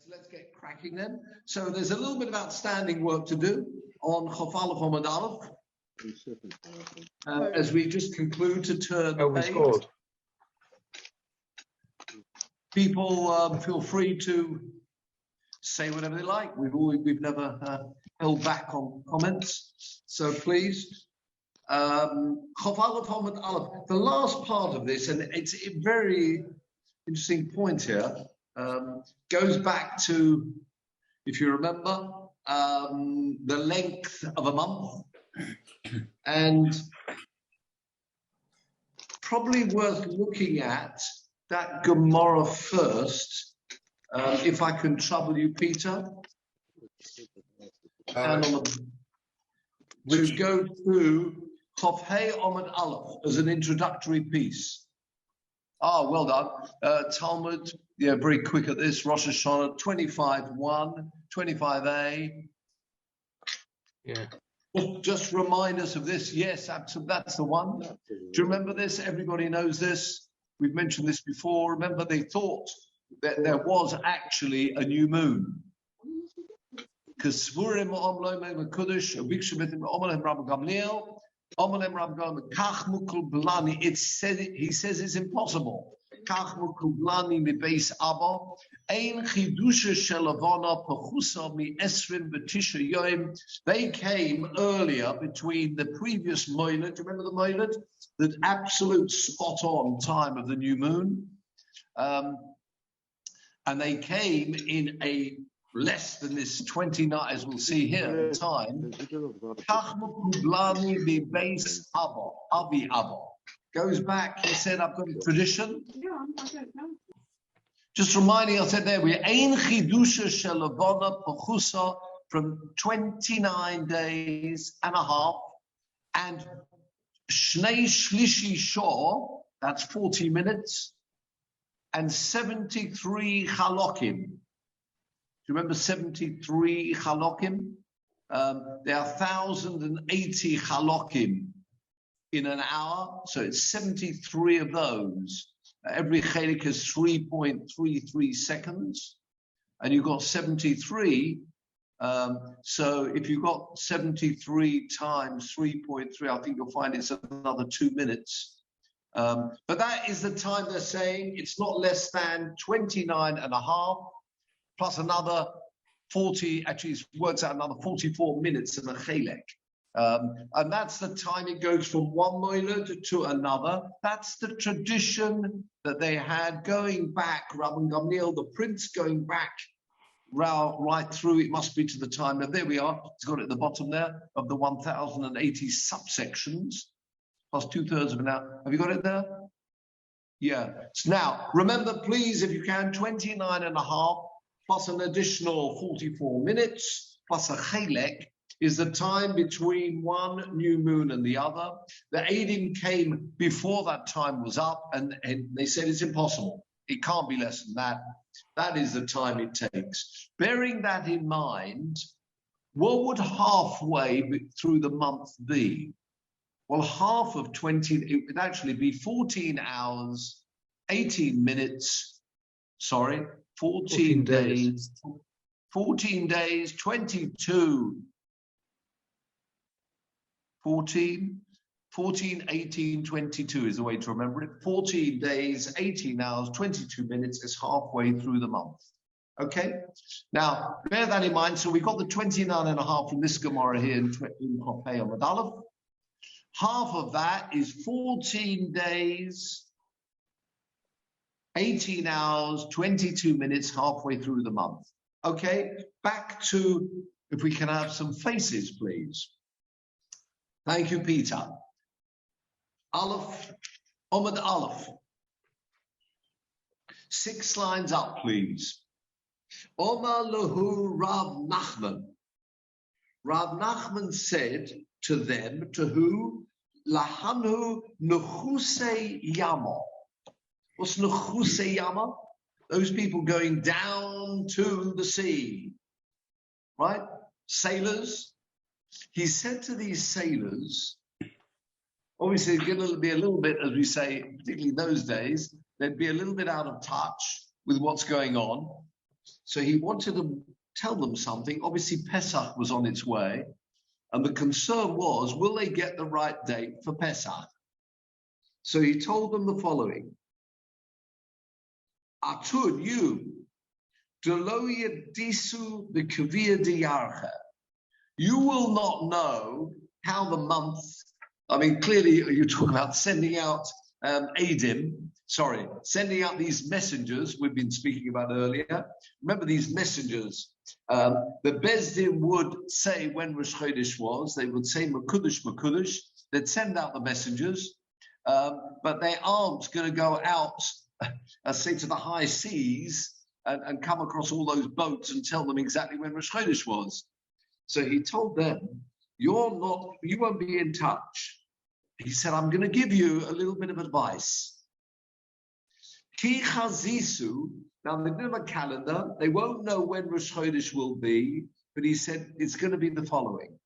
Let's get cracking then. So there's a little bit of outstanding work to do on Chof Aleph Amud Aleph as we just conclude to turn the page. Scored. People feel free to say whatever they like. We've never held back on comments, so please. Chof Aleph Amud Aleph. The last part of this, and it's a very interesting point here. Goes back to, if you remember, the length of a month, and probably worth looking at that Gemara first, if I can trouble you, Peter. To go through Chof Hei Amud Aleph as an introductory piece. Ah, well done. Talmud, yeah, very quick at this. Rosh Hashanah 25:1, 25a. Yeah. Just remind us of this. Yes, absolutely. That's the one. Do you remember this? Everybody knows this. We've mentioned this before. Remember, they thought that there was actually a new moon. Because it said, he says it's impossible. They came earlier between the previous moiled. Do you remember the moiled? The absolute spot on time of the new moon. And they came in a less than this 29, as we'll see here, time. Goes back, he said, I've got a tradition. Just reminding, I said there, we're Ein Chidusha Shelavona Pachusa from 29 days and a half, and Shnei Shlishi Shor, that's 40 minutes, and 73 Chalokim. Do you remember 73 Chalokim? There are 1,080 Chalokim in an hour, so it's 73 of those. Every chalik is 3.33 seconds, and you've got 73. So if you've got 73 times 3.3, I think you'll find it's another 2 minutes. But that is the time they're saying. It's not less than 29 and a half, plus another 40, actually it works out another 44 minutes in a chelek. And that's the time it goes from one moiled to another. That's the tradition that they had going back, Rabban Gamliel, the prince going back right through, it must be to the time of, there we are, it's got it at the bottom there, of the 1,080 subsections, plus 2/3 of an hour. Have you got it there? Yeah. So now, remember, please, if you can, 29 and a half, plus an additional 44 minutes, plus a chelek, is the time between one new moon and the other. The Eidim came before that time was up, and they said it's impossible. It can't be less than that. That is the time it takes. Bearing that in mind, what would halfway through the month be? Well, half of 20, it would actually be 14 hours, 18 minutes, 14 days, 14 days, 22, 14, 18, 22 is the way to remember it. 14 days, 18 hours, 22 minutes is halfway through the month. Okay? Now, bear that in mind. So we've got the 29 and a half from this Gemara here in Chof Hei Amud Aleph. Half of that is 14 days, 18 hours, 22 minutes, halfway through the month. Okay? Back to, if we can have some faces, please. Thank you, Peter. Aleph, Amud Aleph. 6 lines up, please. Omar lahu Rav Nachman. Rav Nachman said to them, to who? Lahanu Nechusei Yama. What's Nechusei Yama? Those people going down to the sea, right? Sailors. He said to these sailors, obviously it's going to be a little bit, as we say, particularly in those days, they'd be a little bit out of touch with what's going on. So he wanted to tell them something. Obviously, Pesach was on its way. And the concern was, will they get the right date for Pesach? So he told them the following. Atud, you, disu the kavir diyarcha. You will not know how the month, I mean, clearly you talk about sending out sending out these messengers we've been speaking about earlier. Remember these messengers, the Bezdin would say when Rosh Chodesh was, they would say Mekudesh, Mekudesh, they'd send out the messengers, but they aren't going to go out, say to the high seas and come across all those boats and tell them exactly when Rosh Chodesh was. So he told them, you won't be in touch. He said, I'm going to give you a little bit of advice. Ki chazisu, now they don't have a calendar, they won't know when Rosh Chodesh will be, but he said it's going to be the following.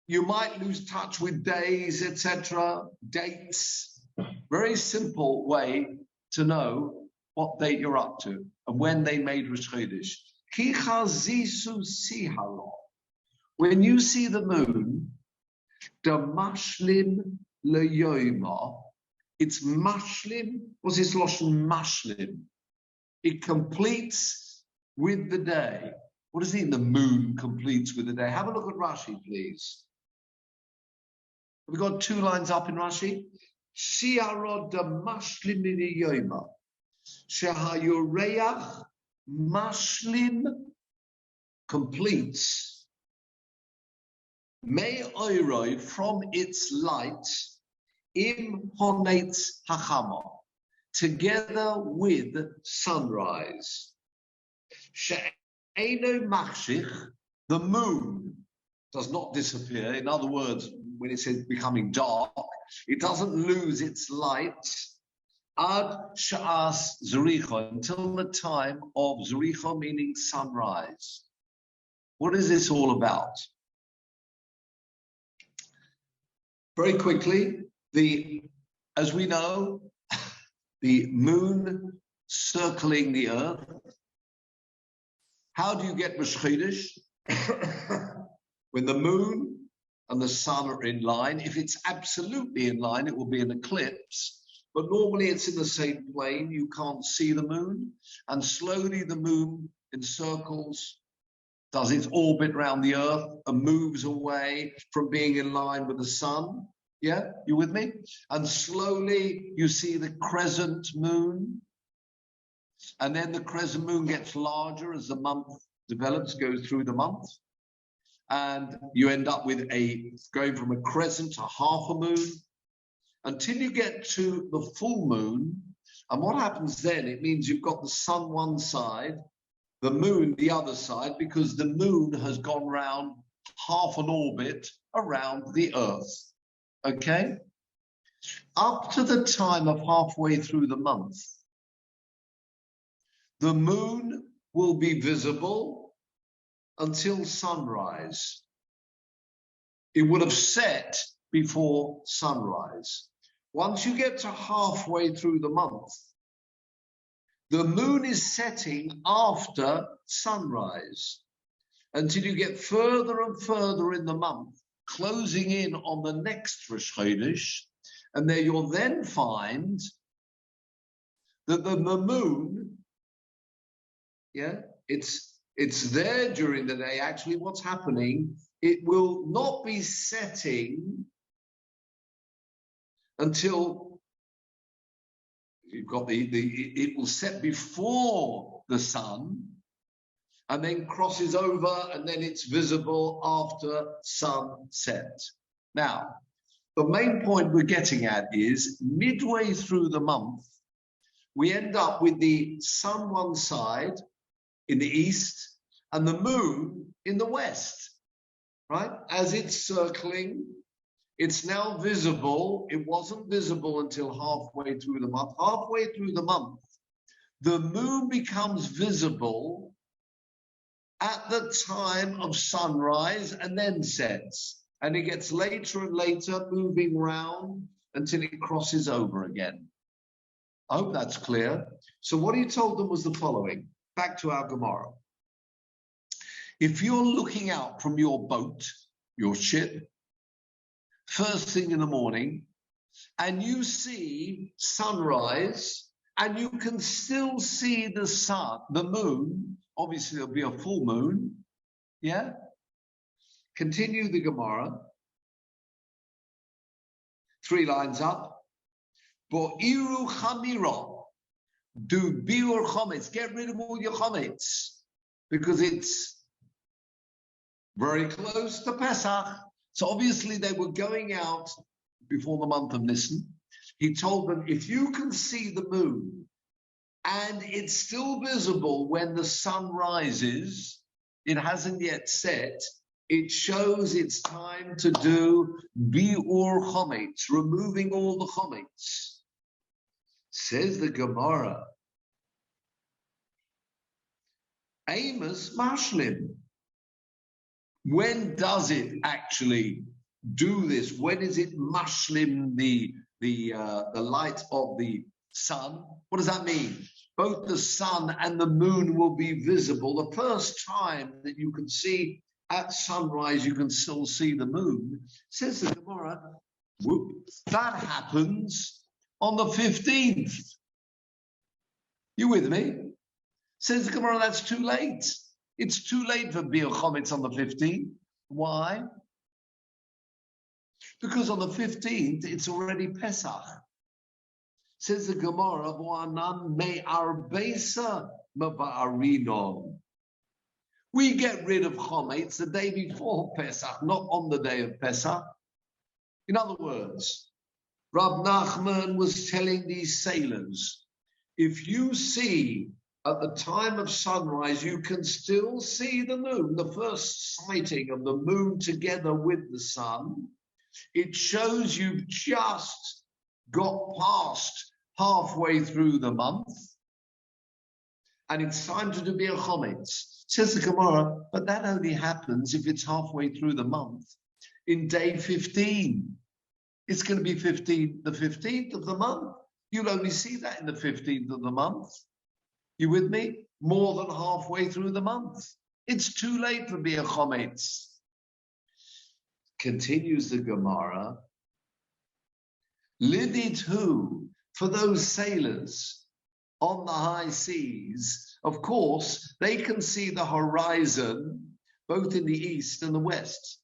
You might lose touch with days, etc., dates. Very simple way to know what date you're up to and when they made Rosh Chodesh. Ki chazisu sihalo. When you see the moon, the mashlim leyoima, it's mashlim. What's this lashon mashlim? It completes with the day. What does it mean? The moon completes with the day. Have a look at Rashi, please. Have we got 2 lines up in Rashi? Shiarod the mashlim leyoima, shehayoreach mashlim completes. May oiroi from its light, im honetz hachama, together with sunrise. She'eno machshich, the moon does not disappear. In other words, when it says becoming dark, it doesn't lose its light. Ad sha'as zericha, until the time of zericha, meaning sunrise. What is this all about? Very quickly, as we know, the moon circling the earth. How do you get Rosh Chodesh? When the moon and the sun are in line. If it's absolutely in line, it will be an eclipse. But normally it's in the same plane. You can't see the moon. And slowly the moon encircles, does its orbit around the earth and moves away from being in line with the sun. Yeah, you with me? And slowly you see the crescent moon. And then the crescent moon gets larger as the month develops, goes through the month. And you end up with going from a crescent to half a moon until you get to the full moon. And what happens then? It means you've got the sun one side, the moon the other side, because the moon has gone round half an orbit around the earth. Okay? Up to the time of halfway through the month, the moon will be visible until sunrise. It would have set before sunrise. Once you get to halfway through the month, the moon is setting after sunrise until you get further and further in the month, closing in on the next Rosh Chodesh, and there you'll then find that the moon, it's there during the day. Actually, what's happening, it will not be setting until you've got it will set before the sun and then crosses over, and then it's visible after sunset. Now, the main point we're getting at is midway through the month, we end up with the sun one side in the east and the moon in the west, right? As it's circling, it's now visible. It wasn't visible until halfway through the month. Halfway through the month, the moon becomes visible at the time of sunrise and then sets. And it gets later and later, moving round until it crosses over again. I hope that's clear. So what he told them was the following. Back to our Gemara. If you're looking out from your boat, your ship, first thing in the morning, and you see sunrise, and you can still see the sun, the moon, obviously there'll be a full moon, yeah? Continue the Gemara. 3 lines up. Bo'iru chamira, do biur chometz, get rid of all your chometz, because it's very close to Pesach. So obviously they were going out before the month of Nisan. He told them, if you can see the moon and it's still visible when the sun rises, it hasn't yet set, it shows it's time to do biur chometz, removing all the chometz. Says the Gemara, Amos mashlim. When does it actually do this? When is it mashlim the light of the sun? What does that mean? Both the sun and the moon will be visible. The first time that you can see at sunrise, you can still see the moon. Says the Gemara, that happens on the 15th. You with me? Says the Gemara, that's too late. It's too late for biur chometz on the 15th. Why? Because on the 15th, it's already Pesach. Says the Gemara, we get rid of chometz the day before Pesach, not on the day of Pesach. In other words, Rab Nachman was telling these sailors, if you see at the time of sunrise, you can still see the moon, the first sighting of the moon together with the sun. It shows you've just got past halfway through the month, and it's time to do biur chometz. Says the Gemara, but that only happens if it's halfway through the month. In day 15, it's going to be the 15th of the month. You'll only see that in the 15th of the month. You with me? More than halfway through the month. It's too late for biur chometz. Continues the Gemara. Lidit who? For those sailors on the high seas, of course, they can see the horizon both in the east and the west.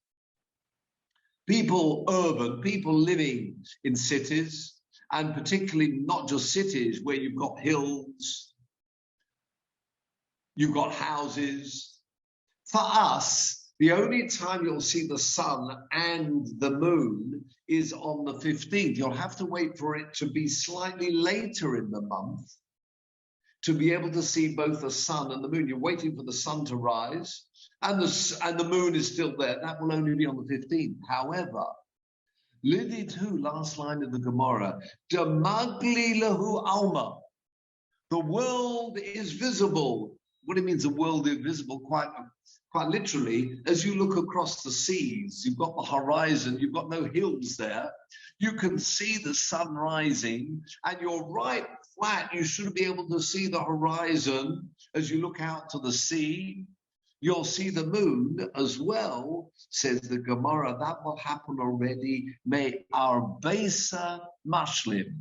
Urban people living in cities, and particularly not just cities where you've got hills, you've got houses. For us, the only time you'll see the sun and the moon is on the 15th. You'll have to wait for it to be slightly later in the month to be able to see both the sun and the moon. You're waiting for the sun to rise, and the moon is still there. That will only be on the 15th. However, Lidit last line of the Gemara, Damagli lahu alma. The world is visible. What it means, the world is visible, quite literally, as you look across the seas, you've got the horizon, you've got no hills there. You can see the sun rising, and you're right flat. You should be able to see the horizon as you look out to the sea. You'll see the moon as well, says the Gemara. That will happen already. May our Besa Mashlim.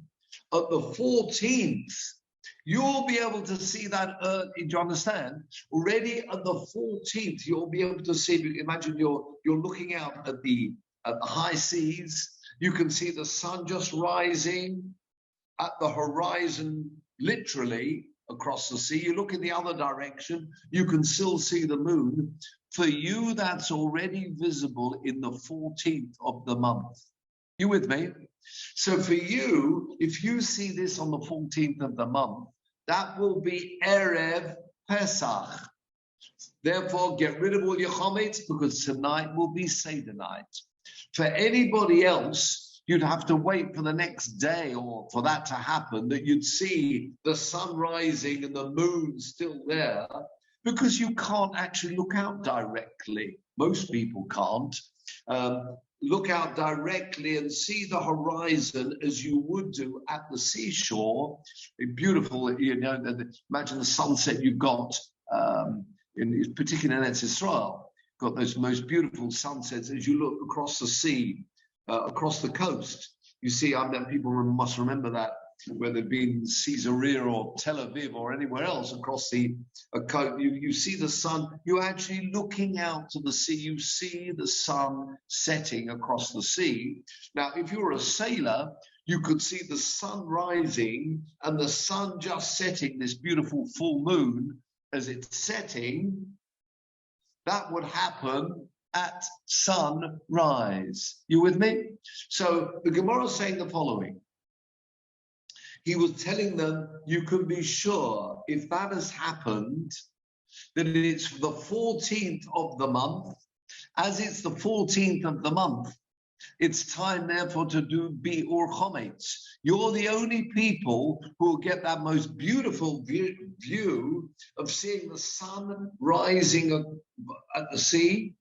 At the 14th, you'll be able to see that. Do you understand? Already at the 14th, you'll be able to see. Imagine you're looking out at the high seas. You can see the sun just rising at the horizon, literally across the sea. You look in the other direction, you can still see the moon. For you, that's already visible in the 14th of the month. You with me? So for you, if you see this on the 14th of the month, that will be Erev Pesach. Therefore, get rid of all your chometz, because tonight will be Seder night. For anybody else, you'd have to wait for the next day or for that to happen, that you'd see the sun rising and the moon still there, because you can't actually look out directly. Most people can't. look out directly and see the horizon as you would do at the seashore. Beautiful, imagine the sunset you've got, particularly in Eretz Israel. Got those most beautiful sunsets as you look across the sea, across the coast. You see, people must remember that, whether they've been Caesarea or Tel Aviv or anywhere else across the coast, you see the sun. You're actually looking out to the sea. You see the sun setting across the sea. Now, if you're a sailor, you could see the sun rising and the sun just setting, this beautiful full moon as it's setting. That would happen at sunrise. You with me? So the Gemara is saying the following. He was telling them, you can be sure if that has happened, that it's the 14th of the month. As it's the 14th of the month, it's time, therefore, to do Bi'ur Chometz. You're the only people who will get that most beautiful view of seeing the sun rising at the sea.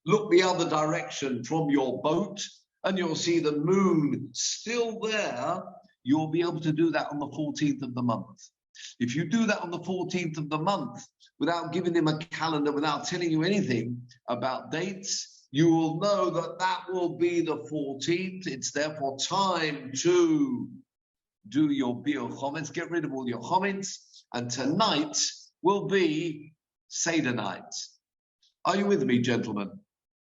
Look the other direction from your boat, and you'll see the moon still there. You'll be able to do that on the 14th of the month. If you do that on the 14th of the month, without giving him a calendar, without telling you anything about dates, you will know that that will be the 14th. It's therefore time to do your Bi'ur Chometz, get rid of all your Chometz, and tonight will be Seder night. Are you with me, gentlemen?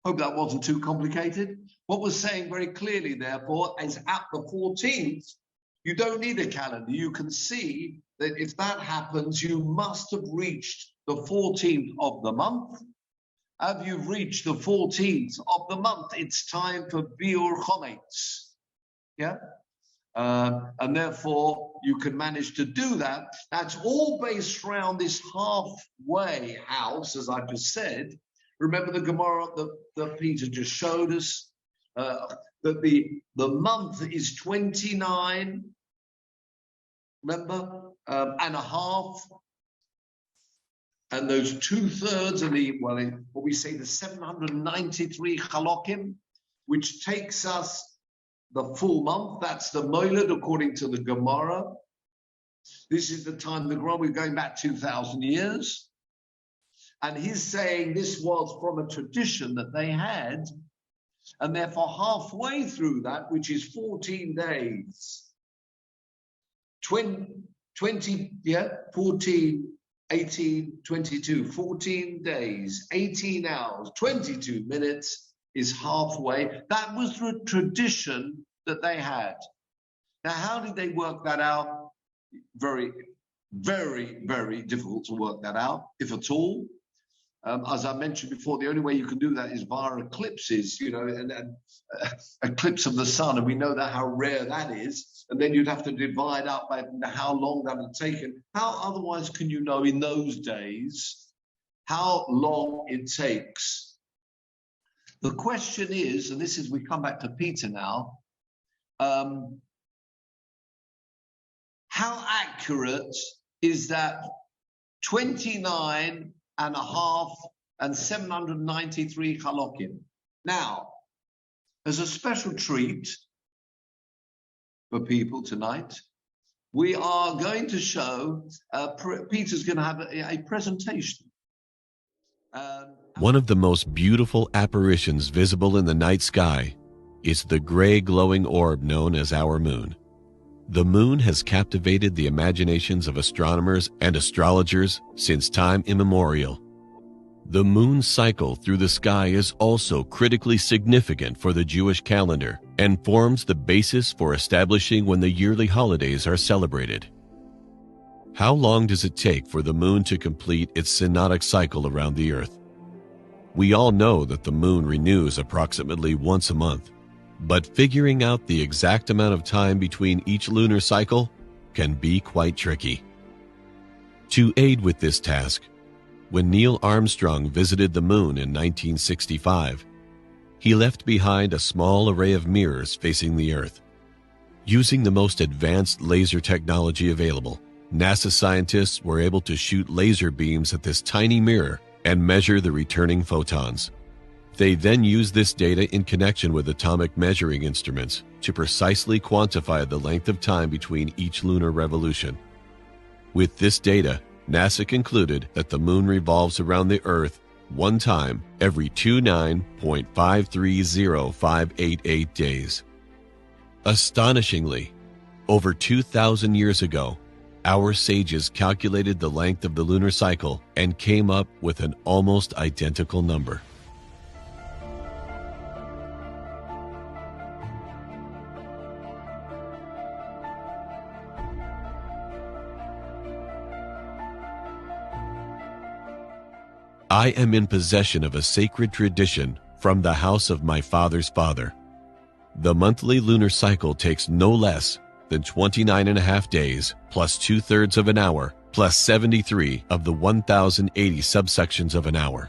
Hope that wasn't too complicated. What we're saying very clearly, therefore, is at the 14th, you don't need a calendar. You can see that if that happens, you must have reached the 14th of the month. Have you reached the 14th of the month? It's time for Bi'ur Chometz. Yeah? And therefore, you can manage to do that. That's all based around this halfway house, as I just said. Remember the Gemara that Peter just showed us? That the month is 29, remember, and a half, and those 2/3 of what we say, the 793 chalokim, which takes us the full month. That's the Moiled according to the Gemara. This is the time the Gemara, we're going back 2,000 years. And he's saying this was from a tradition that they had, and therefore halfway through that, which is 14 days, 14, 18, 22, 14 days, 18 hours, 22 minutes is halfway. That was the tradition that they had. Now, how did they work that out? Very, very, very difficult to work that out, if at all. As I mentioned before, the only way you can do that is via eclipses, and eclipse of the sun, and we know that how rare that is. And then you'd have to divide up by how long that had taken. How otherwise can you know in those days how long it takes? The question is, and this is, we come back to Peter now, how accurate is that 29 and a half and 793 chalokim? Now, as a special treat for people tonight, we are going to show, Peter's going to have a presentation. One of the most beautiful apparitions visible in the night sky is the gray glowing orb known as our moon. The moon has captivated the imaginations of astronomers and astrologers since time immemorial. The moon's cycle through the sky is also critically significant for the Jewish calendar and forms the basis for establishing when the yearly holidays are celebrated. How long does it take for the moon to complete its synodic cycle around the Earth? We all know that the moon renews approximately once a month, but figuring out the exact amount of time between each lunar cycle can be quite tricky. To aid with this task, when Neil Armstrong visited the moon in 1965, he left behind a small array of mirrors facing the Earth. Using the most advanced laser technology available, NASA scientists were able to shoot laser beams at this tiny mirror and measure the returning photons. They then use this data in connection with atomic measuring instruments to precisely quantify the length of time between each lunar revolution. With this data, NASA concluded that the moon revolves around the Earth one time every 29.530588 days. Astonishingly, over 2,000 years ago, our sages calculated the length of the lunar cycle and came up with an almost identical number. I am in possession of a sacred tradition from the house of my father's father. The monthly lunar cycle takes no less than 29.5 days, plus 2/3 of an hour, plus 73 of the 1,080 subsections of an hour.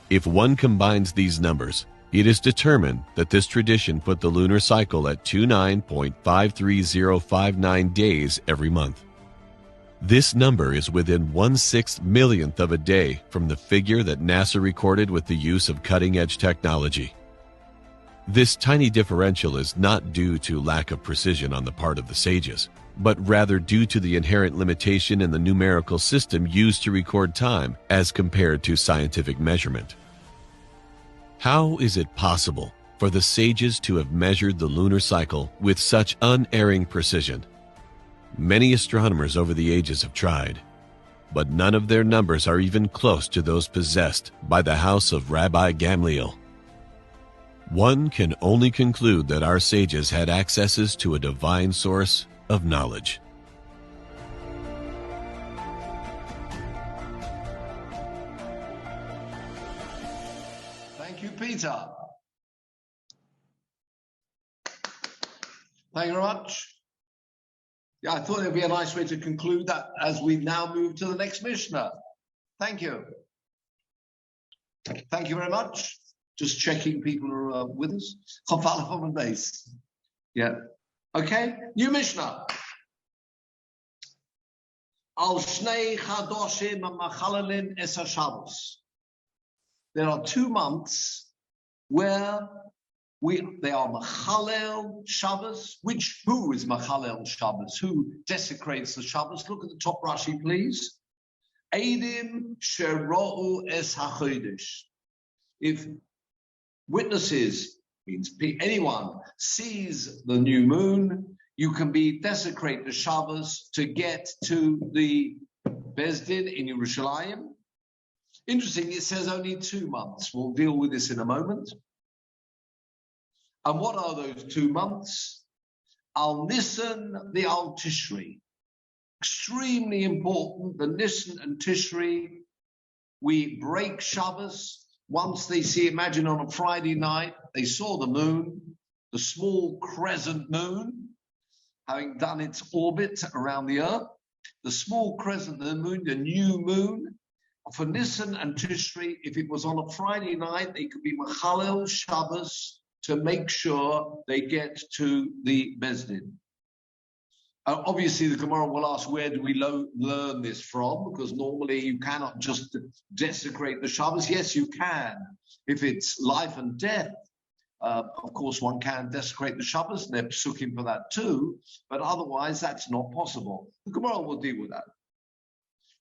If one combines these numbers, it is determined that this tradition put the lunar cycle at 29.53059 days every month. This number is within 1/6 millionth of a day from the figure that NASA recorded with the use of cutting-edge technology. This tiny differential is not due to lack of precision on the part of the sages, but rather due to the inherent limitation in the numerical system used to record time as compared to scientific measurement. How is it possible for the sages to have measured the lunar cycle with such unerring precision? Many astronomers over the ages have tried, but none of their numbers are even close to those possessed by the house of Rabbi Gamliel. One can only conclude that our sages had accesses to a divine source of knowledge. Thank you, Peter. Thank you very much. Yeah, I thought it would be a nice way to conclude that as we now move to the next Mishnah. Thank you. Thank you very much. Just checking people are with us. Chafalafom and base. Yeah. Okay. New Mishnah. Al shnei chadoshim machalalin es haShabbos. There are 2 months where they are Machalel Shabbos. Who is Machalel Shabbos? Who desecrates the Shabbos? Look at the top Rashi, please. Eidim shero'u es hachodesh. If witnesses, means anyone, sees the new moon, you can desecrate the Shabbos to get to the Bezdin in Yerushalayim. Interesting, it says only 2 months. We'll deal with this in a moment. And what are those 2 months? Al Nisan, the Al Tishri. Extremely important, the Nisan and Tishri. We break Shabbos. Once they see, imagine on a Friday night, they saw the moon, the small crescent moon, having done its orbit around the earth. The small crescent of the moon, the new moon. For Nisan and Tishri, if it was on a Friday night, they could be Machalel Shabbos to make sure they get to the Bezdin. Obviously, the Gemara will ask, where do we learn this from? Because normally you cannot just desecrate the Shabbos. Yes, you can. If it's life and death, of course, one can desecrate the Shabbos, and they're psukim for that too. But otherwise, that's not possible. The Gemara will deal with that.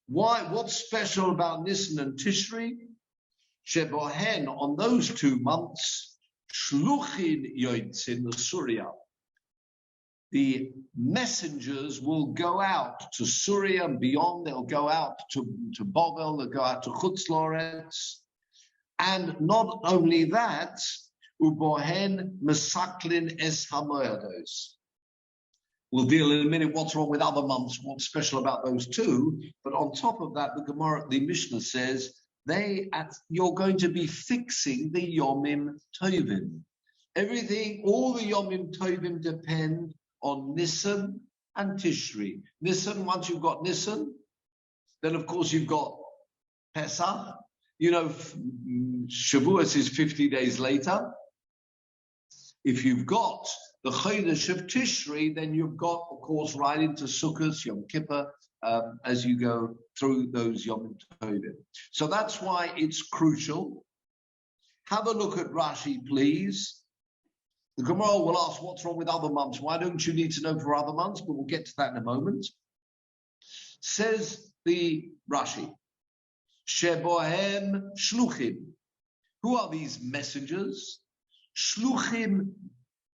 Why? What's special about Nisan and Tishri? Shebohen, on those 2 months, Shluchin Yoitzin the Surya. The messengers will go out to Surya and beyond. They'll go out to Bovel, they'll go out to Chutz Loretz. And not only that, Ubohen Mesaklin Es Hamoyados. We'll deal in a minute what's wrong with other months, what's special about those 2. But on top of that, the Mishnah says, you're going to be fixing the Yomim Tovim. Everything, all the Yomim Tovim depend on Nisan and Tishri. Nisan, once you've got Nisan, then of course you've got Pesach. You know, Shavuos is 50 days later. If you've got the Chodesh of Tishri, then you've got, of course, right into Sukkot, Yom Kippur, as you go through those Yom Tovim. So that's why it's crucial. Have a look at Rashi, please. The Gemara will ask, what's wrong with other months? Why don't you need to know for other months? But we'll get to that in a moment. Says the Rashi, Shebohem Shluchim. Who are these messengers? Shluchim,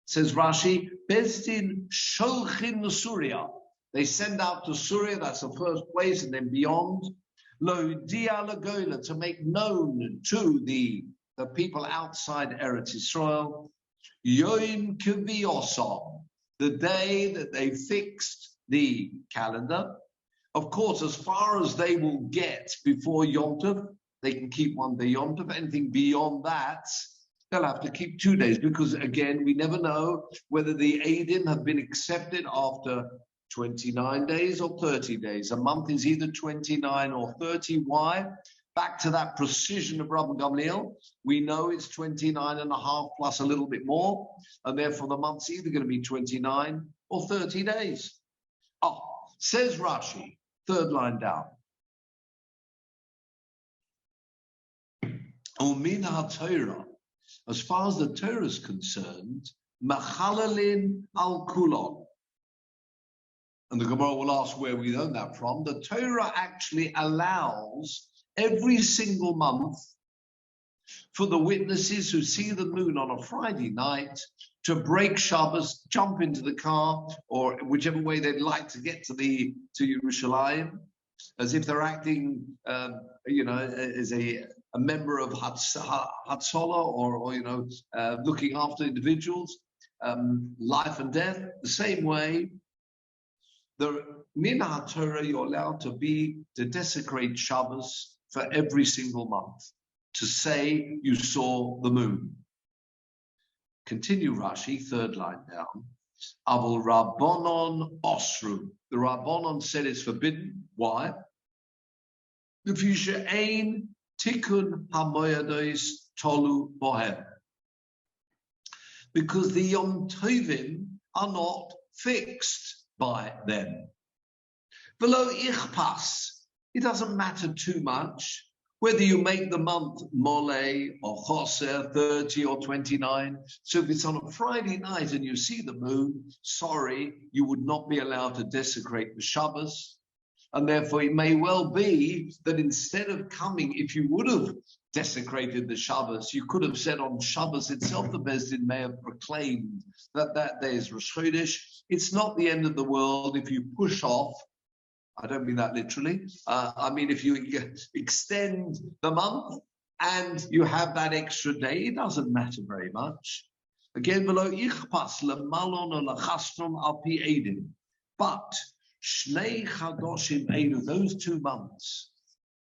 says Rashi, Bezdin Sholchim Surya. They send out to Surya, that's the first place, and then beyond. Lo Dia Lagola, to make known to the people outside Eretz Yisrael, Yom Kiviyosam, the day that they fixed the calendar. Of course, as far as they will get before Yom Tov, they can keep one day Yom Tov. Anything beyond that, they'll have to keep 2 days, because again, we never know whether the Eidim have been accepted after 29 days or 30 days. A month is either 29 or 30. Why? Back to that precision of Rabbi Gamliel, we know it's 29 and a half plus a little bit more, and therefore the month's either going to be 29 or 30 days. Oh, says Rashi, third line down. Umin ha-Torah, as far as the Torah is concerned, machalalin al kulon. And the Gemara will ask where we learn that from. The Torah actually allows every single month for the witnesses who see the moon on a Friday night to break Shabbos, jump into the car, or whichever way they'd like to get to Yerushalayim, as if they're acting, as a member of Hatzalah, or looking after individuals, life and death. The same way, the Min HaTorah, you're allowed to desecrate Shabbos for every single month, to say you saw the moon. Continue Rashi, third line down. Avol Rabbanon Osru. The Rabbanon said it's forbidden. Why? Because ein tikkun hamoyados tolu bohem. Because the Yom Tovim are not fixed by them. Below ichpas, it doesn't matter too much whether you make the month mole or choser, 30 or 29. So if it's on a Friday night and you see the moon, sorry, you would not be allowed to desecrate the Shabbos. And therefore it may well be that instead of coming, if you would have desecrated the Shabbos, you could have said on Shabbos itself, the Beis Din may have proclaimed that that day is Rosh Chodesh. It's not the end of the world if you push off. I don't mean that literally. I mean, if you extend the month and you have that extra day, it doesn't matter very much. Again, below ichpas lemalon or lachastrom al pi edim. But shnei chadoshim elu, those 2 months.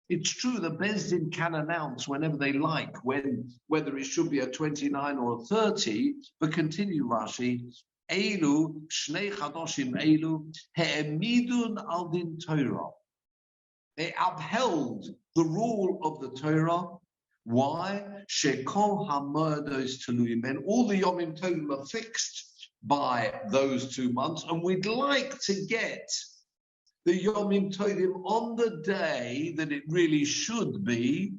It's true the Beis Din can announce whenever they like whether it should be a 29 or a 30. But continue Rashi. Elu, Shnei Chadoshim Elu, He'emidun al din Torah. They upheld the rule of the Torah. Why? Shekol hamodos teluyim. And all the Yomim Tovim are fixed by those 2 months. And we'd like to get the Yomim Tovim on the day that it really should be.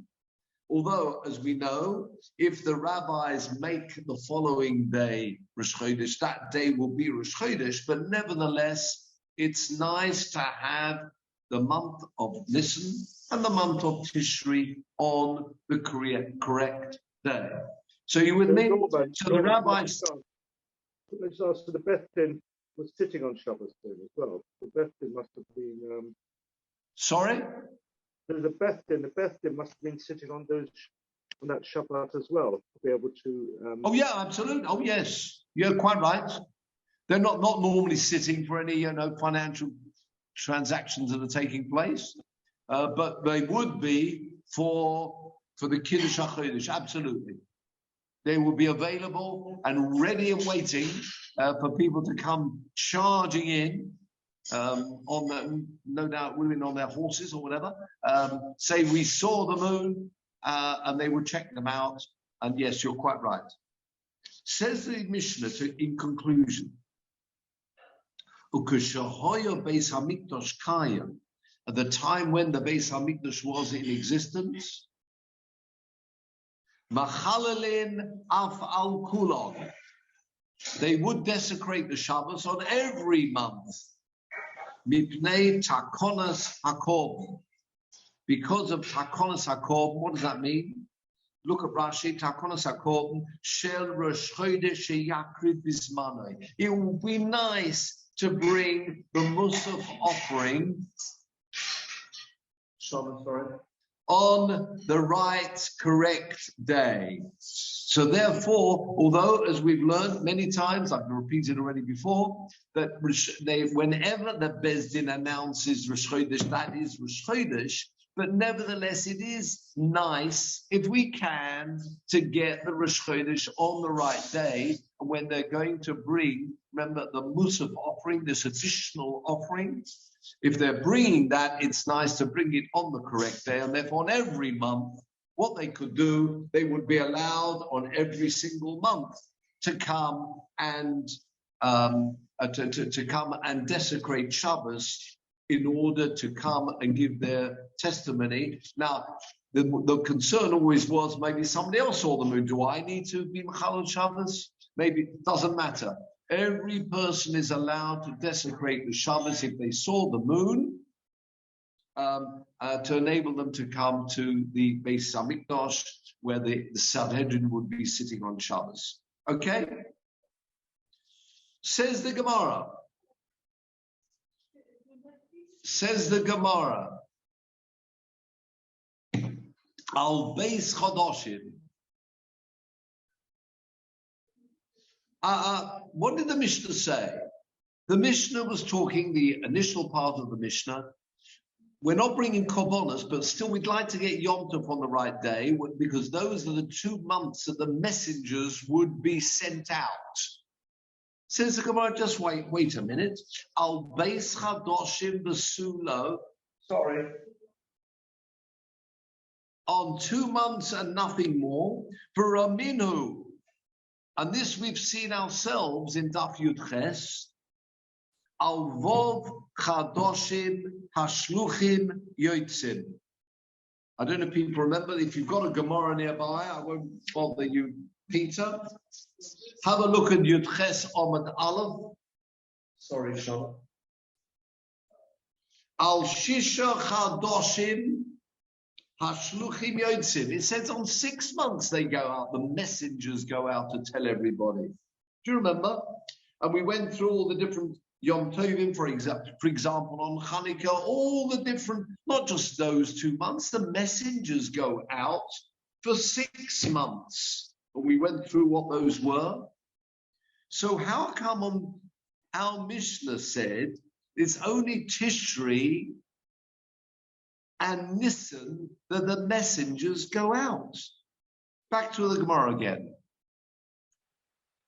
Although, as we know, if the rabbis make the following day Rosh Chodesh, that day will be Rosh Chodesh, but nevertheless, it's nice to have the month of Nisan and the month of Tishri on the correct day. So you would mean, so the rabbis... Let's ask, the Beis Din was sitting on Shabbos day as well. The Beis Din must have been... Sorry? The Beis Din must have been sitting on that Shabbat as well, to be able to... Oh yeah, absolutely. Oh yes, you're quite right. They're not normally sitting for any financial transactions that are taking place, but they would be for the Kiddush HaChodesh. Absolutely, they will be available and ready and waiting for people to come charging in. No doubt women on their horses or whatever, say we saw the moon, and they would check them out. And yes, you're quite right. Says the Mishnah in conclusion, at the time when the Beis Hamikdash was in existence, Machalalin af al kulon. They would desecrate the Shabbos on every month. Mipnei takonas hakorban. Because of takonas hakorban, what does that mean? Look at Rashi, takonas hakorban, shel rosh chodesh sheyakriv bismanoi. It would be nice to bring the Musaf offering on the right, correct day. So therefore, although, as we've learned many times, I've repeated already before, that whenever the Beis Din announces Rosh Chodesh, that is Rosh Chodesh, but nevertheless, it is nice, if we can, to get the Rosh Chodesh on the right day, when they're going to bring, remember, the Musaf offering, this additional offering. If they're bringing that, it's nice to bring it on the correct day, and therefore on every month, what they could do, they would be allowed on every single month to come and to come and desecrate Shabbos in order to come and give their testimony. Now, the concern always was maybe somebody else saw the moon. Do I need to be Mechalel Shabbos? Maybe it doesn't matter. Every person is allowed to desecrate the Shabbos if they saw the moon, to enable them to come to the Beis Hamikdash, where the Sanhedrin would be sitting on Shabbos. Okay? Says the Gemara. Al Beis Chodoshim. What did the Mishnah say? The Mishnah was talking, the initial part of the Mishnah. We're not bringing korbanos, but still we'd like to get Yom Tov on the right day, because those are the 2 months that the messengers would be sent out. Says the Gemara, just wait a minute. Al Beis Chadoshim Basulo. Sorry. On 2 months and nothing more. For Aminu. And this we've seen ourselves in Daf Yud Ches. Al Vov Chadoshim Hashluchim Yotzim. I don't know if people remember. If you've got a Gemara nearby, I won't bother you, Peter. Have a look at Yud Ches Omad Aleph. Sorry, Shana. Al Shisha Chadoshim Hashluchim Yotzim. It says on 6 months they go out, the messengers go out to tell everybody. Do you remember? And we went through all the different Yom Tovim, for example, on Hanukkah, all the different, not just those 2 months, the messengers go out for 6 months. And we went through what those were. So how come on our Mishnah said it's only Tishri and Nisan that the messengers go out? Back to the Gemara again.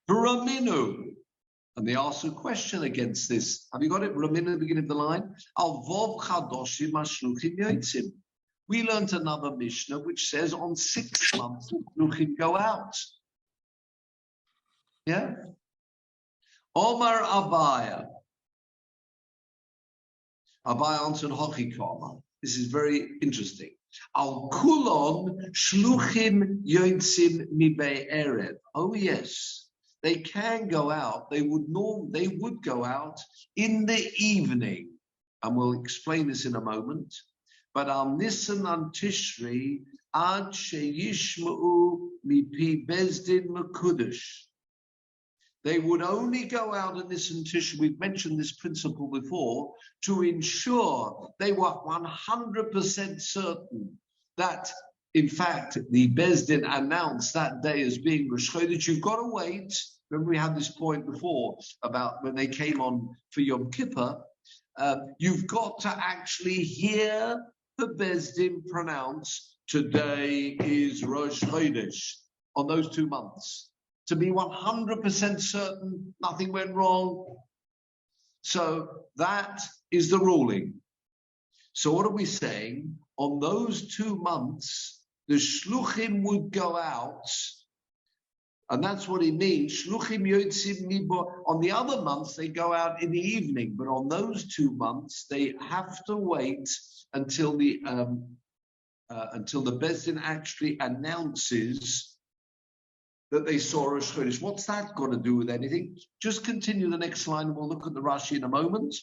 Raminu. And they ask a question against this. Have you got it? Raminu at the beginning of the line. Al Vov Chadoshim Hashluchim Yotzim. We learned another Mishnah which says on 6 months Shluchim go out. Yeah? Omar Abaya. Abaya answered Hochikoma. This is very interesting. Al Kulon Shluchim Yotzim Mibei Erev. Oh yes. They can go out. They would go out in the evening, and we'll explain this in a moment. But al Nisan and Tishri ad sheyishma'u mipi Beis Din mekudesh. They would only go out in Nisan Tishri. We've mentioned this principle before to ensure they were 100% certain that, in fact, the Beis Din announced that day as being Rosh Chodesh. You've got to wait. Remember, we had this point before about when they came on for Yom Kippur. You've got to actually hear the Beis Din pronounce, today is Rosh Chodesh, on those 2 months. To be 100% certain nothing went wrong. So that is the ruling. So what are we saying? On those 2 months, the shluchim would go out, and that's what it means. Shluchim yotzim mibo. On the other months, they go out in the evening, but on those 2 months, they have to wait until the Beis Din actually announces that they saw Rosh Chodesh. What's that got to do with anything? Just continue the next line and we'll look at the Rashi in a moment.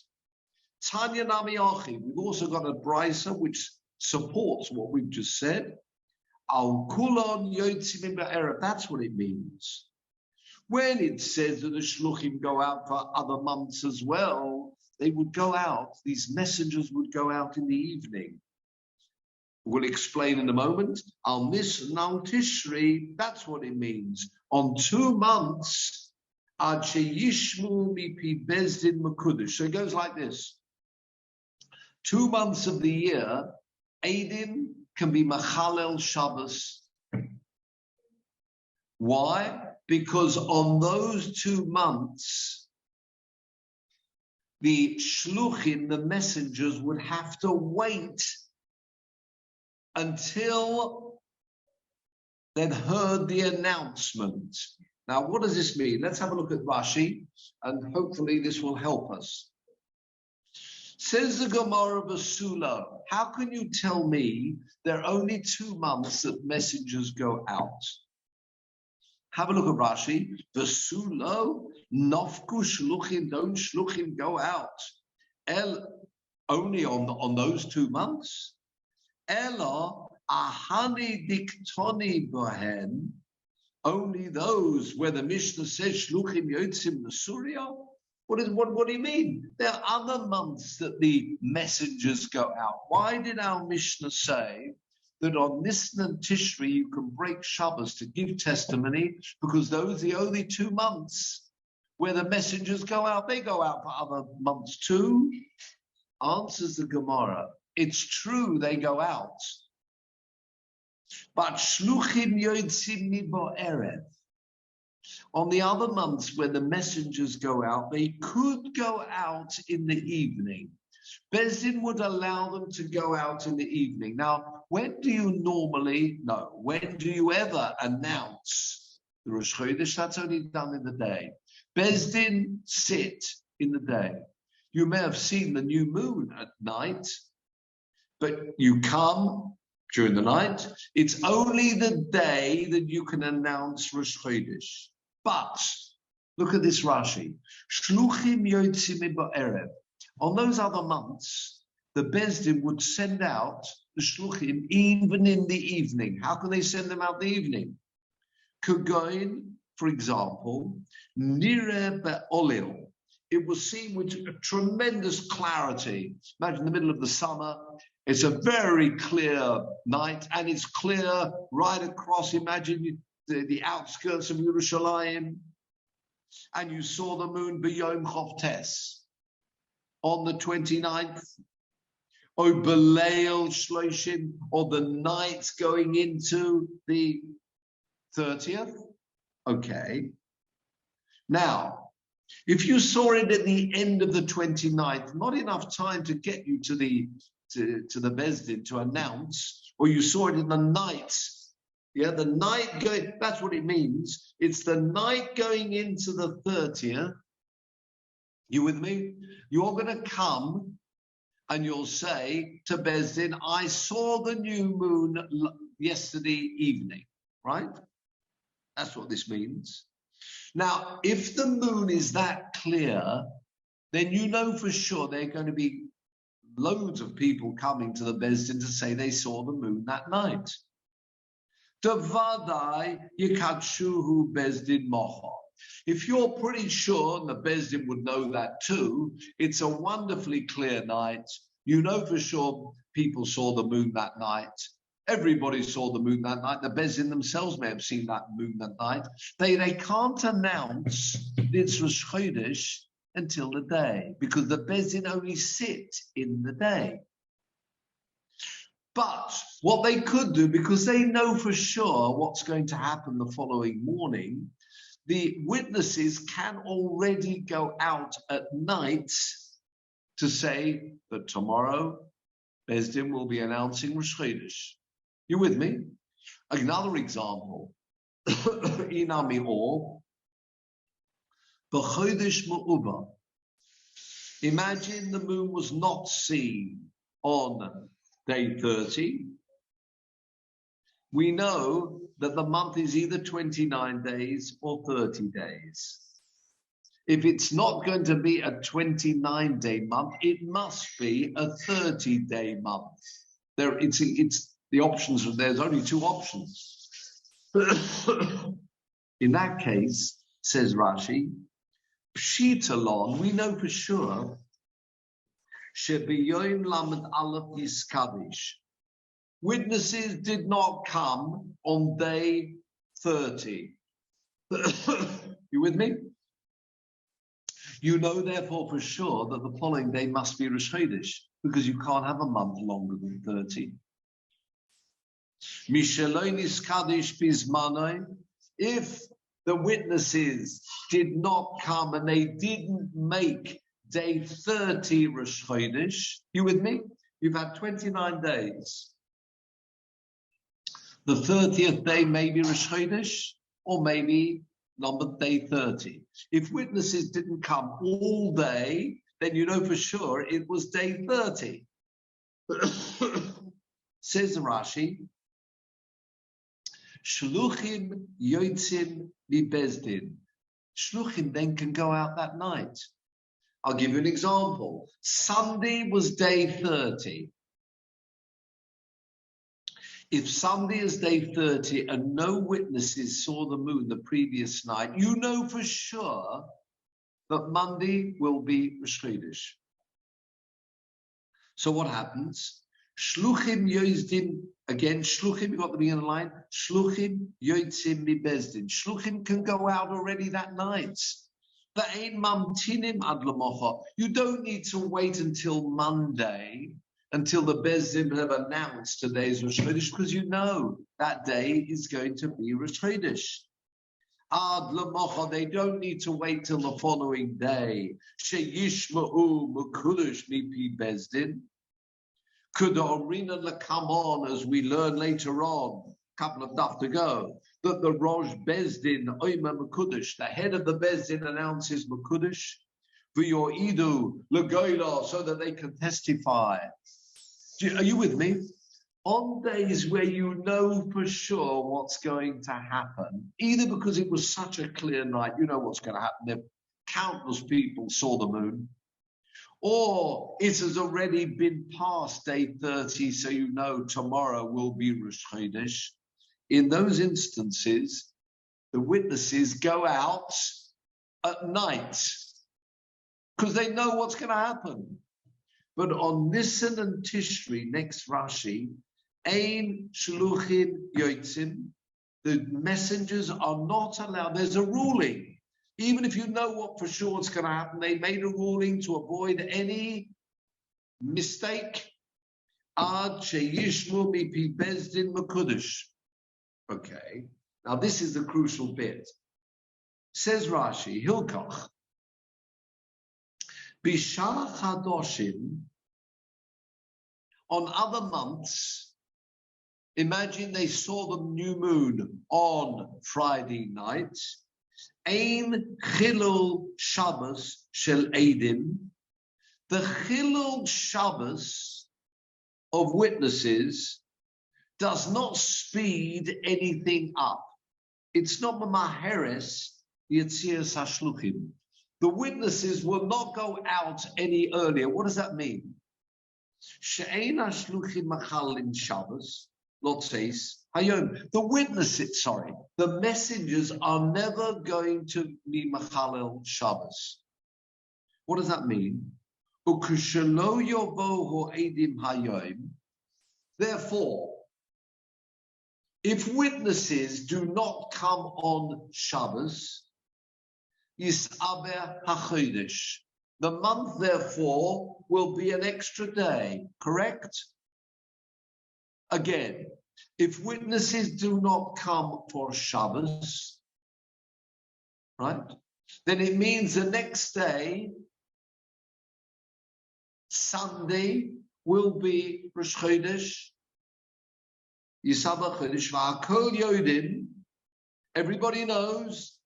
Tanya Nami Achi. We've also got a brisa which supports what we've just said. Al Kulon Yotzim Ba'erev. That's what it means. When it says that the shluchim go out for other months as well, they would go out, these messengers would go out in the evening. We'll explain in a moment. Al Nisnan Tishri, that's what it means. On 2 months, Ad Sheyishmu Mipi Bezdin Makudish. So it goes like this. 2 months of the year, Eidim can be Machalel Shabbos. Why? Because on those 2 months, the shluchim, the messengers, would have to wait until they'd heard the announcement. Now, what does this mean? Let's have a look at Rashi, and hopefully this will help us. Says the Gemara Basula, how can you tell me there are only 2 months that messengers go out? Have a look at Rashi. V'sulo nofku shluchim, don't shluchim go out. Only on those 2 months. Ela ahani diktoni bohen. Only those where the Mishnah says shluchim yotzim l'surya. What do you mean? There are other months that the messengers go out. Why did our Mishnah say that on Nisnan Tishri you can break Shabbos to give testimony, because those are the only 2 months where the messengers go out? They go out for other months too. Answers the Gemara. It's true they go out. But shluchim yotzim mibo erev. On the other months where the messengers go out, they could go out in the evening. Bezdin would allow them to go out in the evening. Now, when do you ever announce the Rosh Chodesh? That's only done in the day. Bezdin sit in the day. You may have seen the new moon at night, but you come during the night. It's only the day that you can announce Rosh Chodesh. But look at this Rashi. Shluchim yotzim ba'erev. On those other months, the Bezdin would send out the shluchim even in the evening. How can they send them out in the evening? Kogoin, for example, nire be'olil. It was seen with a tremendous clarity. Imagine the middle of the summer. It's a very clear night, and it's clear right across. Imagine the outskirts of Yerushalayim, and you saw the moon b'yom chavtes on the 29th, or b'leil shloshim, or the night going into the 30th. Okay. Now, if you saw it at the end of the 29th, not enough time to get you to the Bezdin to announce, or you saw it in the night. Yeah, the night going, that's what it means. It's the night going into the 30th. You with me? You're going to come and you'll say to Bezdin, I saw the new moon yesterday evening, right? That's what this means. Now, if the moon is that clear, then you know for sure there are going to be loads of people coming to the Bezdin to say they saw the moon that night. If you're pretty sure, and the Bezdin would know that too, it's a wonderfully clear night. You know for sure people saw the moon that night. Everybody saw the moon that night. The Bezdin themselves may have seen that moon that night. They can't announce it's Rosh Chodesh until the day, because the Bezdin only sit in the day. But what they could do, because they know for sure what's going to happen the following morning, the witnesses can already go out at night to say that tomorrow Bezdin will be announcing Rosh Chodesh. You with me? Another example. Inami or b'chodesh me'uba. Imagine the moon was not seen on day 30. we know that the month is either 29 days or 30 days. If it's not going to be a 29-day month, it must be a 30-day month. It's the options. There's only two options. In that case, says Rashi, Pshitalon, we know for sure, Shebiyoim Lamed Aleph Yiskavish. Witnesses did not come on day 30. You with me? You know, therefore, for sure that the following day must be Rosh Chodesh, because you can't have a month longer than 30. Mishelonis Kaddish Bismanoi, if the witnesses did not come and they didn't make day 30 Rosh Chodesh, you with me? You've had 29 days. The 30th day may be Rosh Chodesh, or maybe number day 30. If witnesses didn't come all day, then you know for sure it was day 30. Says Rashi, Shluchim yotzim mibezdin. Shluchim then can go out that night. I'll give you an example. Sunday was day 30. If Sunday is day 30 and no witnesses saw the moon the previous night, you know for sure that Monday will be Rosh Chodesh. So what happens? Shluchim yotzim, again, Shluchim, you got the beginning of the line, Shluchim yotzim mibezdin. Shluchim can go out already that night. You don't need to wait until Monday, until the Bezdin have announced today's Rosh Chodesh, because you know that day is going to be Rosh Chodesh. Ad l'mocha, they don't need to wait till the following day. Sheyishma'u mekudesh mipi Bezdin. Could Orina come on, as we learn later on, a couple of daf to go, that the Rosh Bezdin, Oima Mekudesh, the head of the Bezdin announces Mekudesh, v'yo'idu l'goyla, so that they can testify. Are you with me? On days where you know for sure what's going to happen, either because it was such a clear night, you know what's going to happen, there countless people saw the moon, or it has already been past day 30, so you know tomorrow will be Rosh Chodesh. In those instances, the witnesses go out at night because they know what's going to happen. But on Nisan and Tishri, next Rashi, Ein Shluchim Yotzim, the messengers are not allowed. There's a ruling. Even if you know what for sure is going to happen, they made a ruling to avoid any mistake. Ad sheyishmu mipi bezdin mekudesh. Okay, now this is the crucial bit. Says Rashi, Hilkach, Bishar Chadoshim, on other months, imagine they saw the new moon on Friday night, Ein Chilul Shabbos Shel Eidim, the Chilul Shabbos of witnesses does not speed anything up. It's not Maheres Yetzias Hashluchim. The witnesses will not go out any earlier. What does that mean? She'ein Hashluchim Machalin Shabbos, Lot says, Hayom. The witnesses, the messengers are never going to be Machalel Shabbos. What does that mean? Ukushelo yovohu edim hayom. Therefore, if witnesses do not come on Shabbos, Yisaber HaChodesh, the month therefore will be an extra day, correct? Again, if witnesses do not come for Shabbos, right, then it means the next day, Sunday, will be Rosh Chodesh, Yisabach Chodesh, V'Hakol Yodim. Everybody knows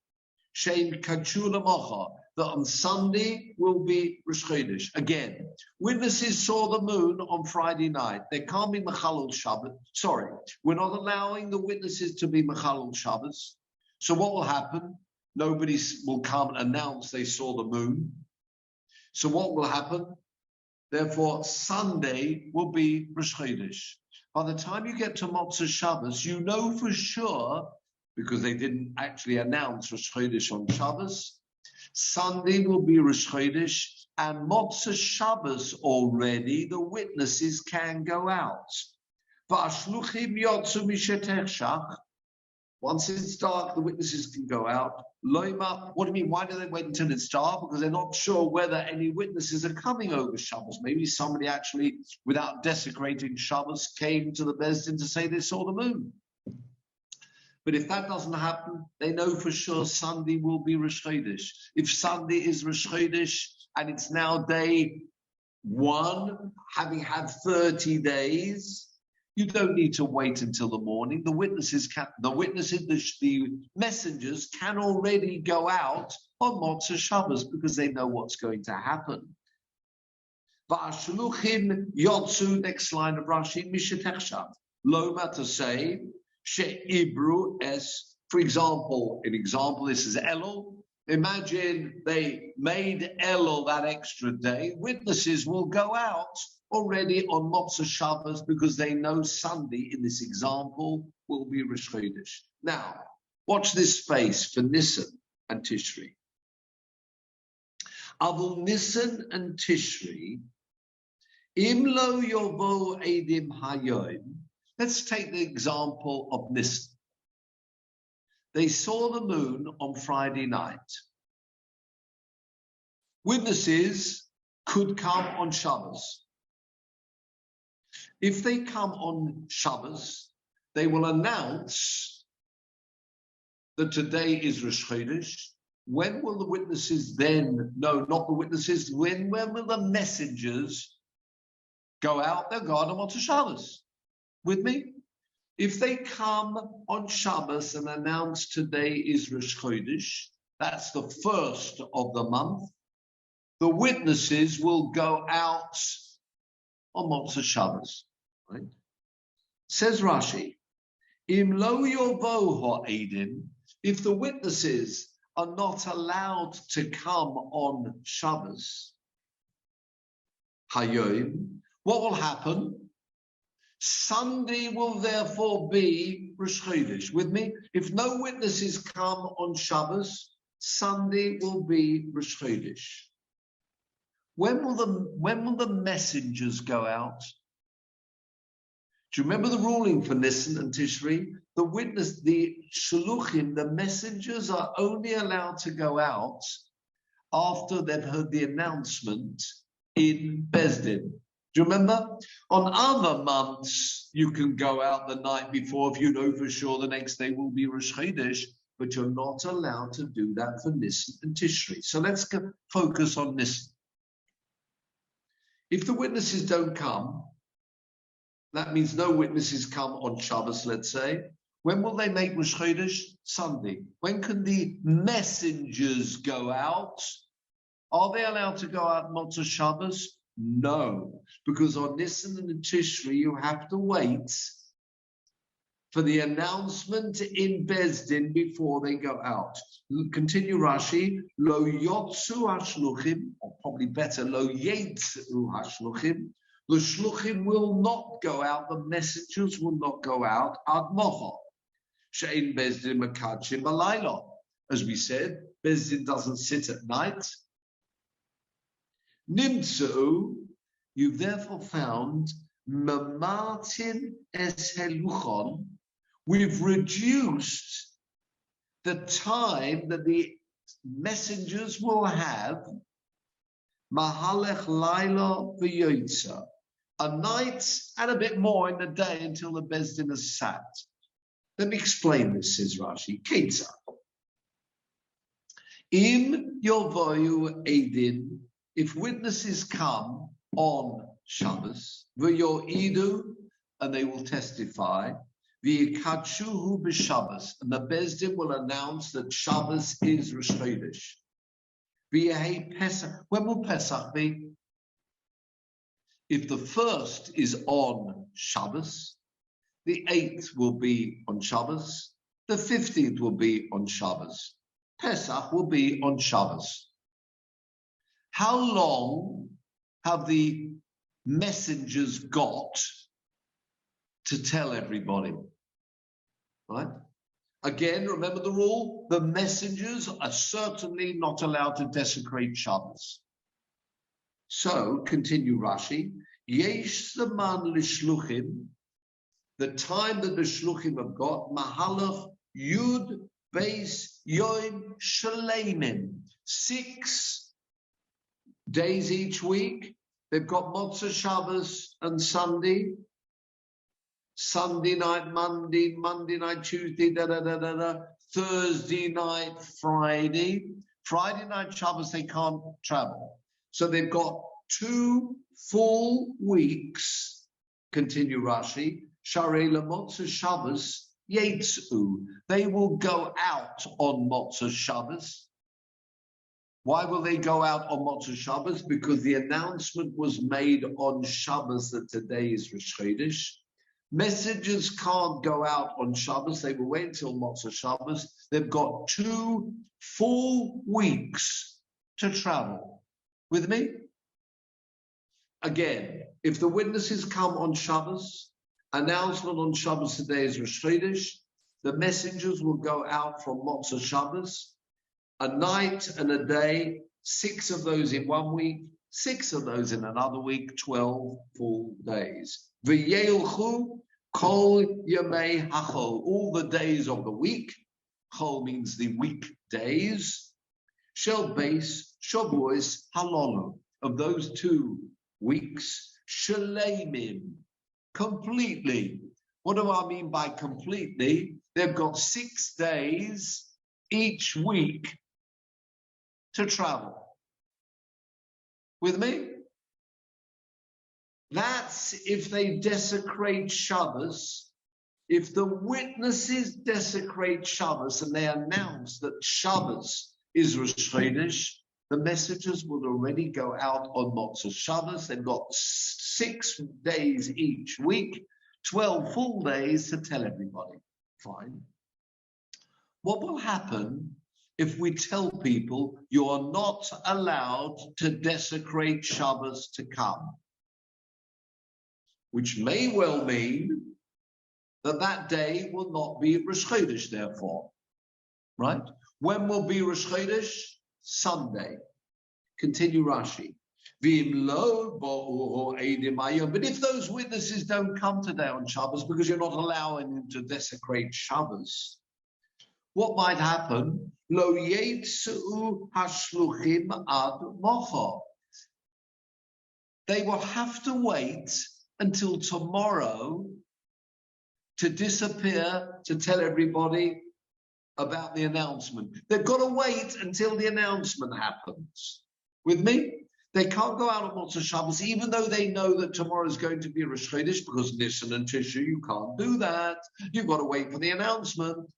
Shein Kachula Mocha. that on Sunday will be Rosh Chodesh. Again, witnesses saw the moon on Friday night. They can't be Mechalel Shabbat. Sorry, we're not allowing the witnesses to be Mechalel Shabbos. So what will happen? Nobody will come and announce they saw the moon. So what will happen? Therefore, Sunday will be Rosh Chodesh. By the time you get to Motzei Shabbos, you know for sure, because they didn't actually announce Rosh Chodesh on Shabbos, Sunday will be Rosh Chodesh, and Motzei Shabbos already, the witnesses can go out. Once it's dark, the witnesses can go out. Loima, what do you mean? Why do they wait until it's dark? Because they're not sure whether any witnesses are coming over Shabbos. Maybe somebody actually, without desecrating Shabbos, came to the Beis Din to say they saw the moon. But if that doesn't happen, they know for sure Sunday will be Rosh Chodesh. If Sunday is Rosh Chodesh and it's now day 1, having had 30 days, you don't need to wait until the morning. The messengers can already go out on Motzei Shabbos because they know what's going to happen. Va'ashluchim yotzu, next line of Rashi, mishetechshat. Loma, to say, she'ibru es, for example, this is Elul. Imagine they made Elul that extra day. Witnesses will go out already on Motzei Shabbos because they know Sunday, in this example, will be Rosh Chodesh. Now, watch this space for Nisan and Tishri. Avul Nisan and Tishri, im lo yovo edim hayoim. Let's take the example of Nisan. They saw the moon on Friday night. Witnesses could come on Shabbos. If they come on Shabbos, they will announce that today is Rosh Chodesh. When will the witnesses then, no, not the witnesses, when will the messengers go out? They'll go out on Motzei Shabbos. With me? If they come on Shabbos and announce today is Rosh Chodesh, that's the first of the month, the witnesses will go out on Motzei Shabbos. Right? Says Rashi, Im lo yovo ha'edim, if the witnesses are not allowed to come on Shabbos, hayoim, what will happen? Sunday will therefore be Rosh Chodesh. With me? If no witnesses come on Shabbos, Sunday will be Rosh Chodesh. When will the messengers go out? Do you remember the ruling for Nisan and Tishri? The witness, the shluchim, the messengers are only allowed to go out after they've heard the announcement in Beis Din. Do you remember? On other months, you can go out the night before if you know for sure the next day will be Rosh Chodesh, but you're not allowed to do that for Nisan and Tishri. So let's focus on Nisan. If the witnesses don't come, that means no witnesses come on Shabbos, let's say. When will they make Rosh Chodesh? Sunday. When can the messengers go out? Are they allowed to go out Motzei Shabbos? No, because on Nisan and Tishri you have to wait for the announcement in Beis Din before they go out. Continue Rashi, lo yotzu hashluchim, or probably better, lo yetzu hashluchim. The shluchim will not go out, the messengers will not go out ad mocha. She'ein Beis Din makadshim balayla. As we said, Beis Din doesn't sit at night. Nimtzu, you've therefore found Mamartin es heluchon. We've reduced the time that the messengers will have Mahalech Laila v'Yotza, a night and a bit more in the day until the Beis Din is sat. Let me explain this, says Rashi. Ketza. Im yovoyu edin, if witnesses come on Shabbos, v'yo'idu, and they will testify, v'yikadshuhu b'Shabbos, and the Beis Din will announce that Shabbos is Rosh Chodesh. V'yehei Pesach. When will Pesach be? If the first is on Shabbos, the 8th will be on Shabbos, the 15th will be on Shabbos. Pesach will be on Shabbos. How long have the messengers got to tell everybody? Right? Again, remember the rule, the messengers are certainly not allowed to desecrate Shabbos. So, continue Rashi, Yesh Zaman Lishluchim, the time that the Shluchim have got, Mahalach Yud Beis Yoim Shalemim, 6 days each week. They've got Motzah Shabbos and Sunday. Sunday night, Monday, Monday night, Tuesday, Thursday night, Friday. Friday night, Shabbos, they can't travel. So they've got 2 full weeks, continue Rashi, Sharei LaMotzah Shabbos Yetzu. They will go out on Motzah Shabbos. Why will they go out on Motzah Shabbos? Because the announcement was made on Shabbos that today is Rosh Chodesh. Messengers can't go out on Shabbos. They will wait until Motzah Shabbos. They've got 2 full weeks to travel. With me? Again, if the witnesses come on Shabbos, announcement on Shabbos today is Rosh Chodesh, the messengers will go out from Motzah Shabbos, a night and a day, 6 of those in 1 week, 6 of those in another week, 12 full days. V'yelchu kol yamei hachol, all the days of the week. Chol means the weekdays. Shel beis Shavuos halolu, of those 2 weeks, shalemim, completely. What do I mean by completely? They've got 6 days each week to travel. With me? That's if they desecrate Shabbos. If the witnesses desecrate Shabbos and they announce that Shabbos is Rosh Chodesh, the messengers will already go out on Motzah Shabbos. They've got 6 days each week, 12 full days to tell everybody. Fine. What will happen if we tell people you are not allowed to desecrate Shabbos to come? Which may well mean that day will not be Rosh Chodesh, therefore. Right? When will be Rosh Chodesh? Sunday. Continue Rashi. But if those witnesses don't come today on Shabbos because you're not allowing them to desecrate Shabbos, what might happen? Lo yetzu hashluchim ad mocho. They will have to wait until tomorrow to disappear, to tell everybody about the announcement. They've got to wait until the announcement happens. With me? They can't go out on Motzah Shabbos, even though they know that tomorrow is going to be Rosh Chodesh, because Nisan and Tisha, you can't do that. You've got to wait for the announcement.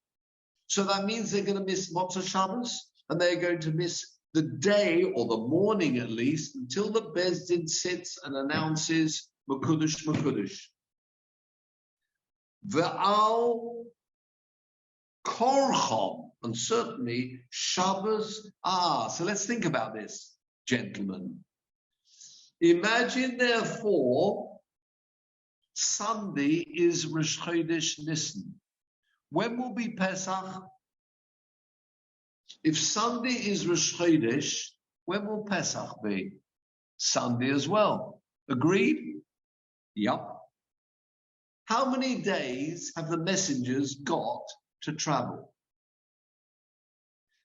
So that means they're going to miss Motzah Shabbos, and they're going to miss the day, or the morning at least, until the Beis Din sits and announces Mekudesh, Mekudesh. Ve'al Korchom, and certainly Shabbos. So let's think about this, gentlemen. Imagine, therefore, Sunday is Rosh Chodesh Nisan. When will be Pesach? If Sunday is Rosh Chodesh, when will Pesach be? Sunday as well. Agreed? Yep. How many days have the messengers got to travel?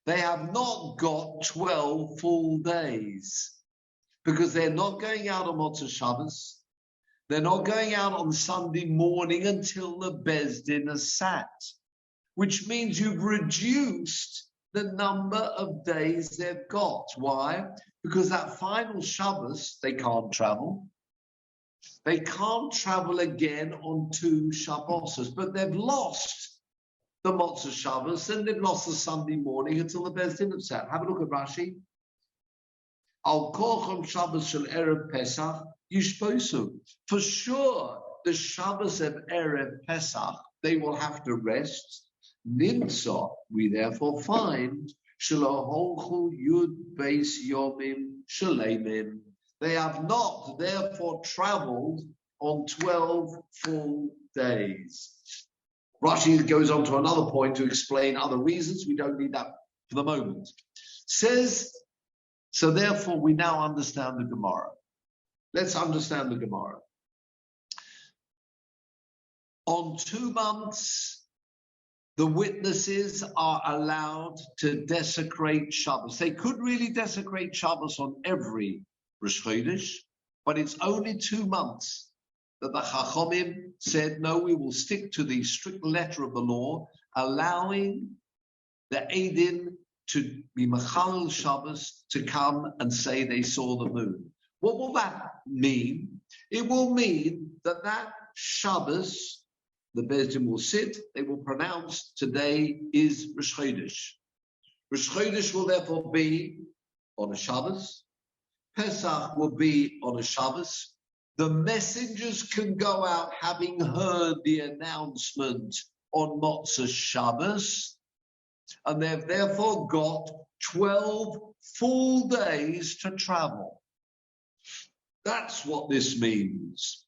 They have not got 12 full days, because they're not going out on Motzah Shabbos. They're not going out on Sunday morning until the Beis Din is sat, which means you've reduced the number of days they've got. Why? Because that final Shabbos, they can't travel. They can't travel again on 2 Shabbos, but they've lost the Motzah Shabbos and they've lost the Sunday morning until the Beis Din is sat. Have a look at Rashi. Al Korchom Shabbos Shel Erev Pesach Yishposu. For sure, the Shabbos of Erev Pesach, they will have to rest. Nimsa, we therefore find, Shaloholchu Yud Beis Yomim Shalemim. They have not therefore traveled on 12 full days. Rashi goes on to another point to explain other reasons. We don't need that for the moment. Says, so therefore we now understand the Gemara. Let's understand the Gemara. On 2 months, the witnesses are allowed to desecrate Shabbos. They could really desecrate Shabbos on every Rosh Chodesh, but it's only 2 months that the Chachomim said, no, we will stick to the strict letter of the law, allowing the Eidim to be Machalel Shabbos to come and say they saw the moon. What will that mean? It will mean that that Shabbos, the Beis Din will sit, they will pronounce today is Rosh Chodesh. Rosh Chodesh will therefore be on a Shabbos. Pesach will be on a Shabbos. The messengers can go out having heard the announcement on Motzah Shabbos, and they've therefore got 12 full days to travel. That's what this means.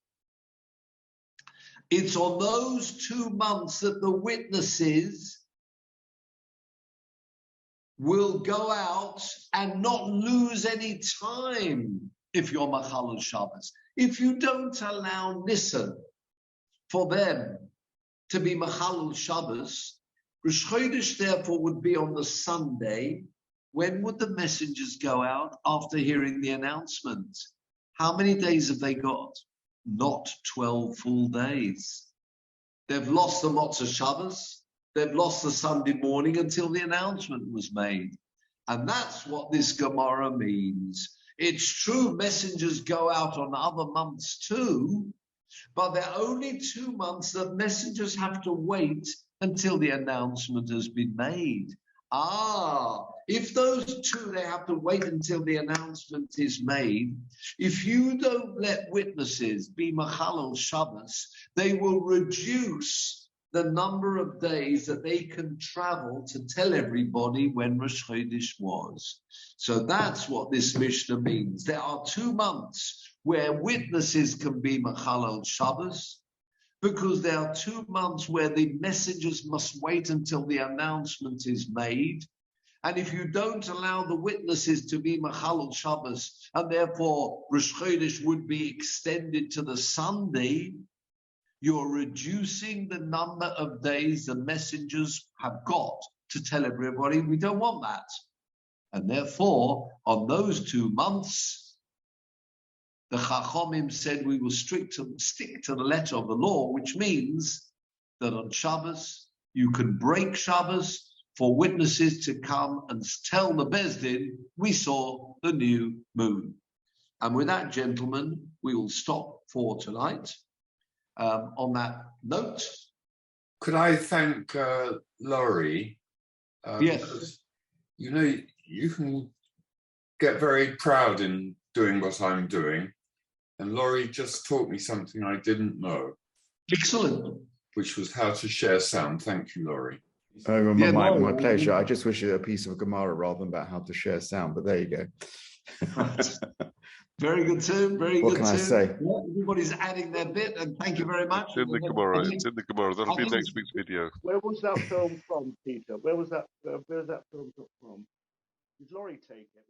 It's on those 2 months that the witnesses will go out and not lose any time if you're Machalel Shabbos. If you don't allow Nisan for them to be Machalel Shabbos, Rosh Chodesh therefore would be on the Sunday. When would the messengers go out? After hearing the announcement. How many days have they got? Not 12 full days. They've lost the Motzah Shabbos. They've lost the Sunday morning until the announcement was made. And that's what this Gemara means. It's true messengers go out on other months too, but they're only 2 months that messengers have to wait until the announcement has been made. If those 2, they have to wait until the announcement is made. If you don't let witnesses be Machalel Shabbos, they will reduce the number of days that they can travel to tell everybody when Rosh Chodesh was. So that's what this Mishnah means. There are 2 months where witnesses can be Machalel Shabbos, because there are 2 months where the messengers must wait until the announcement is made. And if you don't allow the witnesses to be Machalel Shabbos, and therefore Rosh Chodesh would be extended to the Sunday, you're reducing the number of days the messengers have got to tell everybody. We don't want that. And therefore, on those 2 months, the Chachomim said we will stick to the letter of the law, which means that on Shabbos, you can break Shabbos for witnesses to come and tell the Beis Din, we saw the new moon. And with that, gentlemen, we will stop for tonight. On that note. Could I thank Laurie? Yes. Because, you know, you can get very proud in doing what I'm doing. And Laurie just taught me something I didn't know. Excellent. Which was how to share sound. Thank you, Laurie. My pleasure. I just wish it a piece of Gemara rather than about how to share sound, but there you go. Right. Very good, too. Very what good, can too. I say? Everybody's adding their bit, and thank you very much. It's in the Gemara. It's in the Gemara. That'll be next week's video. Where was that film from, Peter? Where was that film from? Did Laurie take it?